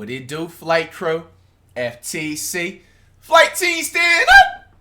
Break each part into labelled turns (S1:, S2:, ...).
S1: What it do, flight crew? FTC. Flight team stand up!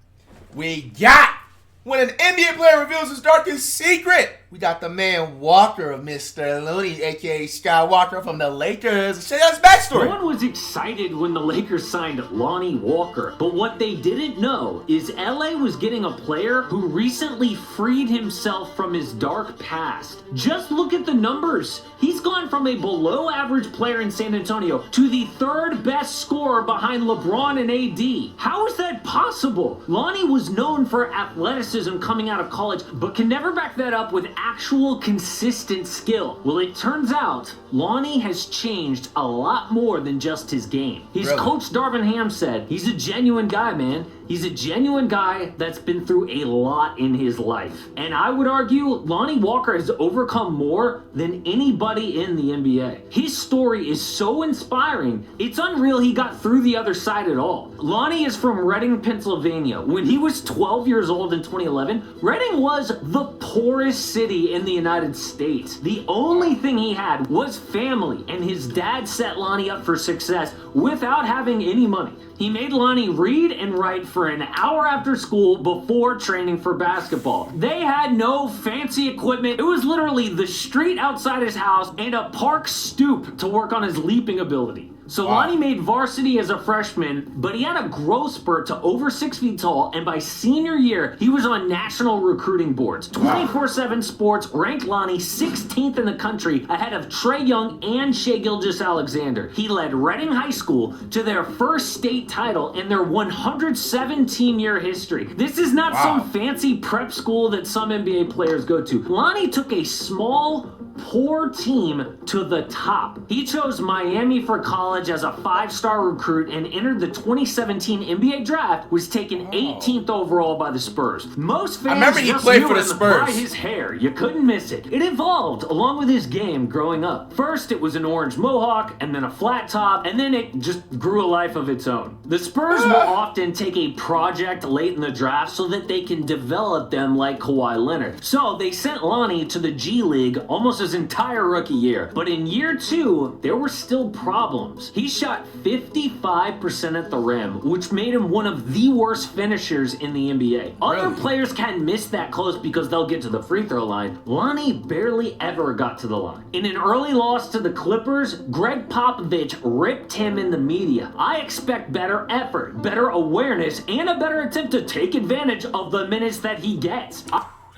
S1: We got, when an NBA player reveals his darkest secret, we got the man Walker, Mr. Looney, a.k.a. Skywalker from the Lakers. Say us backstory.
S2: No one was excited when the Lakers signed Lonnie Walker, but what they didn't know is LA was getting a player who recently freed himself from his dark past. Just look at the numbers. He's gone from a below-average player in San Antonio to the third best scorer behind LeBron and AD. How is that possible? Lonnie was known for athleticism coming out of college, but can never back that up with actual consistent skill. Well, it turns out Lonnie has changed a lot more than just his game. His coach Darvin Ham said, he's a genuine guy, man. He's a genuine guy that's been through a lot in his life. And I would argue Lonnie Walker has overcome more than anybody in the NBA. His story is so inspiring, it's unreal he got through the other side at all. Lonnie is from Reading, Pennsylvania. When he was 12 years old in 2011, Reading was the poorest city in the United States. The only thing he had was family, and his dad set Lonnie up for success without having any money. He made Lonnie read and write for an hour after school before training for basketball. They had no fancy equipment. It was literally the street outside his house and a park stoop to work on his leaping ability. So Lonnie made varsity as a freshman, but he had a growth spurt to over 6 feet tall, and by senior year, he was on national recruiting boards. 24/7 Sports ranked Lonnie 16th in the country, ahead of Trae Young and Shai Gilgeous-Alexander. He led Reading High School to their first state title in their 117-year history. This is not some fancy prep school that some NBA players go to. Lonnie took a small, poor team to the top. He chose Miami for college as a 5-star recruit and entered the 2017 NBA draft, was taken 18th overall by the Spurs. Most fans just knew him by his hair. You couldn't miss it. It evolved along with his game growing up. First, it was an orange mohawk, and then a flat top, and then it just grew a life of its own. The Spurs will often take a project late in the draft so that they can develop them like Kawhi Leonard. So they sent Lonnie to the G League almost his entire rookie year. But in year 2, there were still problems. He shot 55% at the rim, which made him one of the worst finishers in the NBA. Other players can miss that close because they'll get to the free throw line. Lonnie barely ever got to the line. In an early loss to the Clippers, Greg Popovich ripped him in the media. I expect better effort, better awareness, and a better attempt to take advantage of the minutes that he gets.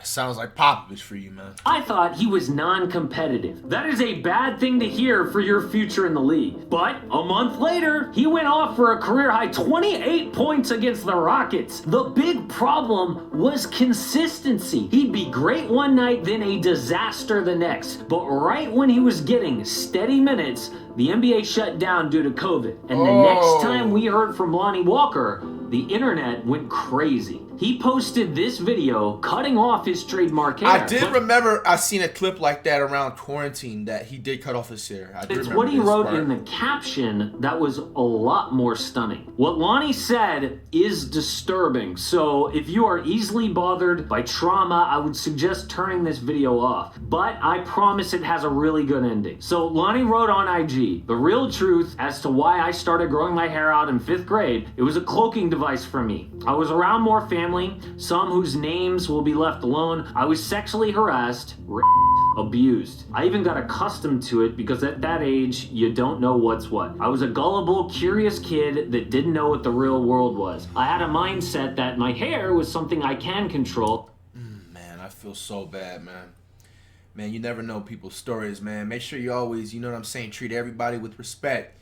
S1: Sounds like Popovich for you, man.
S2: I thought he was non-competitive. That is a bad thing to hear for your future in the league. But a month later, he went off for a career-high 28 points against the Rockets. The big problem was consistency. He'd be great one night, then a disaster the next. But right when he was getting steady minutes, the NBA shut down due to COVID. And the next time we heard from Lonnie Walker, the internet went crazy. He posted this video cutting off his trademark hair.
S1: I did remember I seen a clip like that around quarantine that he did cut off his hair.
S2: It's what he wrote in the caption that was a lot more stunning. What Lonnie said is disturbing, so if you are easily bothered by trauma, I would suggest turning this video off. But I promise it has a really good ending. So Lonnie wrote on IG, the real truth as to why I started growing my hair out in 5th grade, it was a cloaking device for me. I was around more family, some whose names will be left alone. I was sexually harassed, abused. I even got accustomed to it because at that age, you don't know what's what. I was a gullible, curious kid that didn't know what the real world was. I had a mindset that my hair was something I can control.
S1: Man, I feel so bad, man. Man, you never know people's stories, man. Make sure you always, you know what I'm saying, treat everybody with respect.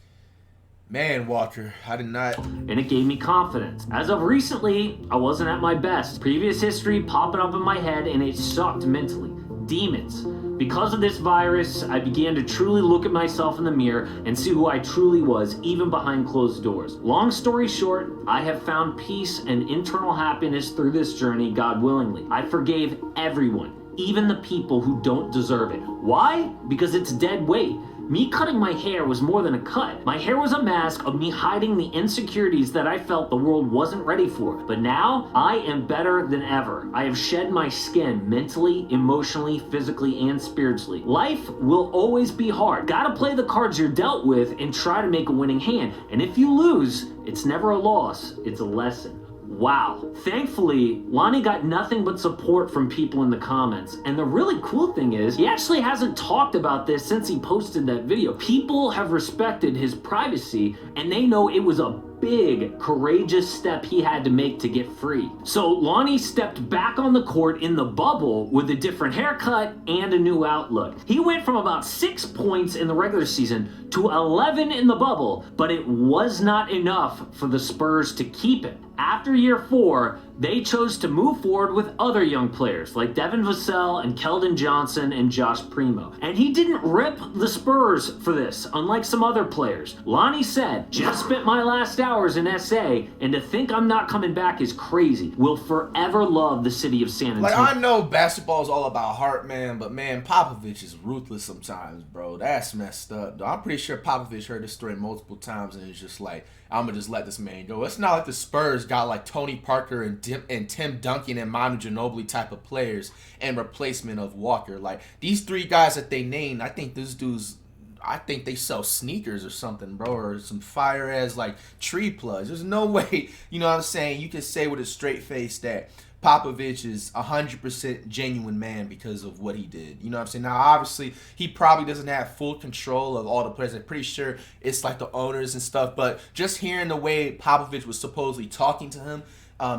S1: Man, Walker, I did not.
S2: And it gave me confidence. As of recently, I wasn't at my best. Previous history popping up in my head, and it sucked mentally. Demons. Because of this virus, I began to truly look at myself in the mirror and see who I truly was, even behind closed doors. Long story short, I have found peace and internal happiness through this journey, God willingly. I forgave everyone, even the people who don't deserve it. Why? Because it's dead weight. me cutting my hair was more than a cut. My hair was a mask of me hiding the insecurities that I felt the world wasn't ready for. But now, I am better than ever. I have shed my skin mentally, emotionally, physically, and spiritually. Life will always be hard. Gotta play the cards you're dealt with and try to make a winning hand. And if you lose, it's never a loss, it's a lesson. Wow. Thankfully, Lonnie got nothing but support from people in the comments. And the really cool thing is, he actually hasn't talked about this since he posted that video. People have respected his privacy, and they know it was a big, courageous step he had to make to get free. So Lonnie stepped back on the court in the bubble with a different haircut and a new outlook. He went from about 6 points in the regular season to 11 in the bubble, but it was not enough for the Spurs to keep him. After year 4, they chose to move forward with other young players like Devin Vassell and Keldon Johnson and Josh Primo. And he didn't rip the Spurs for this, unlike some other players. Lonnie said, "Just spent my last hours in SA, and to think I'm not coming back is crazy. Will forever love the city of San Antonio."
S1: Like, I know basketball is all about heart, man, but man, Popovich is ruthless sometimes, bro. That's messed up, though. I'm pretty sure Popovich heard this story multiple times and is just like, I'm gonna just let this man go. It's not like the Spurs got like Tony Parker and Tim Duncan and Manu Ginobili type of players in replacement of Walker. Like, these 3 guys that they named, I think these dudes, I think they sell sneakers or something, bro, or some fire ass like tree plugs. There's no way, you know what I'm saying, you can say with a straight face that Popovich is 100% genuine man because of what he did. You know what I'm saying? Now, obviously, he probably doesn't have full control of all the players. I'm pretty sure it's like the owners and stuff. But just hearing the way Popovich was supposedly talking to him,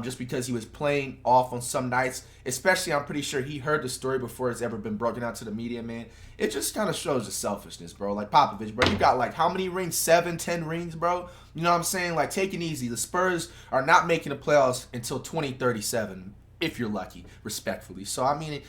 S1: just because he was playing off on some nights, especially I'm pretty sure he heard the story before it's ever been broken out to the media, man. It just kind of shows the selfishness, bro. Like, Popovich, bro, you got like how many rings? 7, 10 rings, bro? You know what I'm saying? Like, take it easy. The Spurs are not making the playoffs until 2037, if you're lucky, respectfully. So, I mean,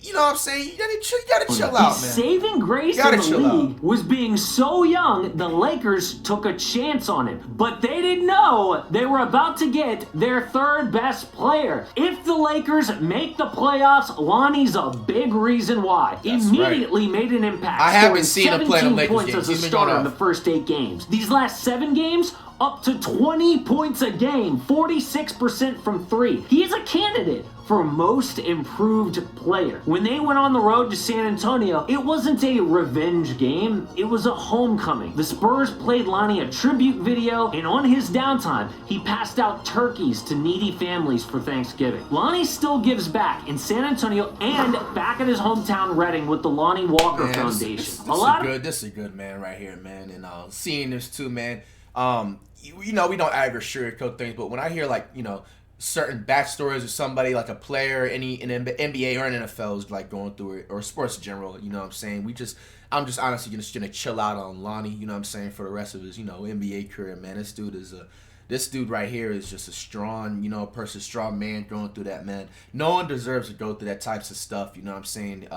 S1: you know what I'm saying? You gotta chill out, man.
S2: Saving grace in the league was being so young, the Lakers took a chance on him. But they didn't know they were about to get their 3rd best player. If the Lakers make the playoffs, Lonnie's a big reason why.
S1: That's
S2: immediately made an impact.
S1: I haven't seen him play in the Lakers
S2: points
S1: games.
S2: as a starter in the first 8 games. These last 7 games, up to 20 points a game, 46% from 3. He is a candidate for most improved player. When they went on the road to San Antonio, it wasn't a revenge game, it was a homecoming. The Spurs played Lonnie a tribute video, and on his downtime, he passed out turkeys to needy families for Thanksgiving. Lonnie still gives back in San Antonio and back at his hometown Reading with the Lonnie Walker Foundation.
S1: This is a good man right here, man. And seeing this too, man. You know, we don't ever sugarcoat things, but when I hear, like, you know, certain backstories of somebody, like a player, in NBA or in NFL is like going through it, or sports in general, you know what I'm saying? I'm just honestly just gonna chill out on Lonnie, you know what I'm saying, for the rest of his, you know, NBA career, man. This dude right here is just a strong, you know, person, strong man going through that, man. No one deserves to go through that types of stuff, you know what I'm saying,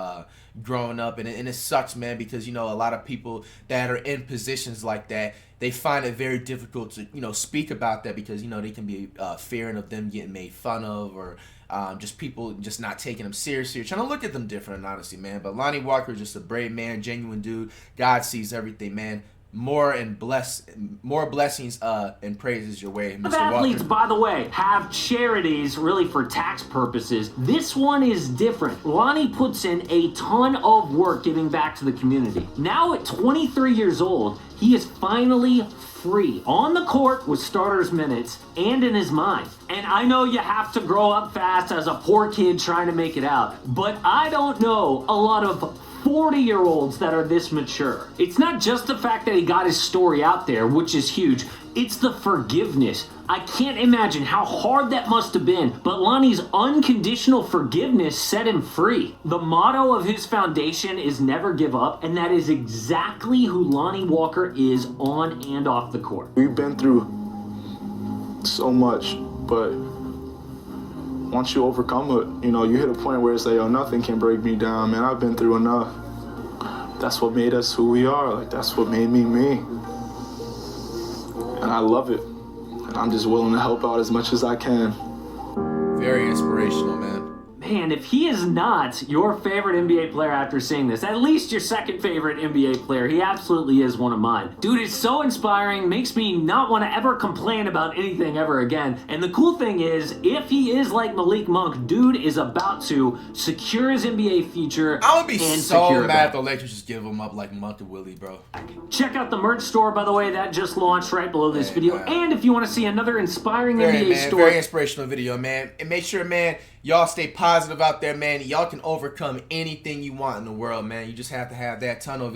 S1: growing up. And it sucks, man, because, you know, a lot of people that are in positions like that, they find it very difficult to, you know, speak about that because, you know, they can be fearing of them getting made fun of, or just people just not taking them seriously, or trying to look at them different, honestly, man. But Lonnie Walker is just a brave man, genuine dude. God sees everything, man. More blessings and praises your way, Mr.
S2: Athletes,
S1: Walker.
S2: by the way, have charities really for tax purposes. This one is different. Lonnie puts in a ton of work giving back to the community. Now at 23 years old, he is finally free on the court with starters minutes and in his mind. And I know you have to grow up fast as a poor kid trying to make it out, but I don't know a lot of 40-year-olds that are this mature. It's not just the fact that he got his story out there, which is huge. It's the forgiveness. I can't imagine how hard that must have been, but Lonnie's unconditional forgiveness set him free. The motto of his foundation is never give up, and that is exactly who Lonnie Walker is on and off the court.
S3: We've been through so much, but once you overcome it, you know, you hit a point where it's like, yo, nothing can break me down, man. I've been through enough. That's what made us who we are. Like, that's what made me me. And I love it. And I'm just willing to help out as much as I can.
S1: Very inspirational, man.
S2: Man, if he is not your favorite NBA player after seeing this, at least your second favorite NBA player, he absolutely is one of mine. Dude is so inspiring, makes me not want to ever complain about anything ever again. And the cool thing is, if he is like Malik Monk, dude is about to secure his NBA future.
S1: I would be
S2: and
S1: so mad if the Lakers just give him up like Monk and Willie, bro.
S2: Check out the merch store, by the way, that just launched right below this video.
S1: Man.
S2: And if you want to see another inspiring
S1: Very,
S2: NBA
S1: man,
S2: story,
S1: very inspirational video, man. And make sure, man, y'all stay positive out there, man. Y'all can overcome anything you want in the world, man. You just have to have that tunnel vision.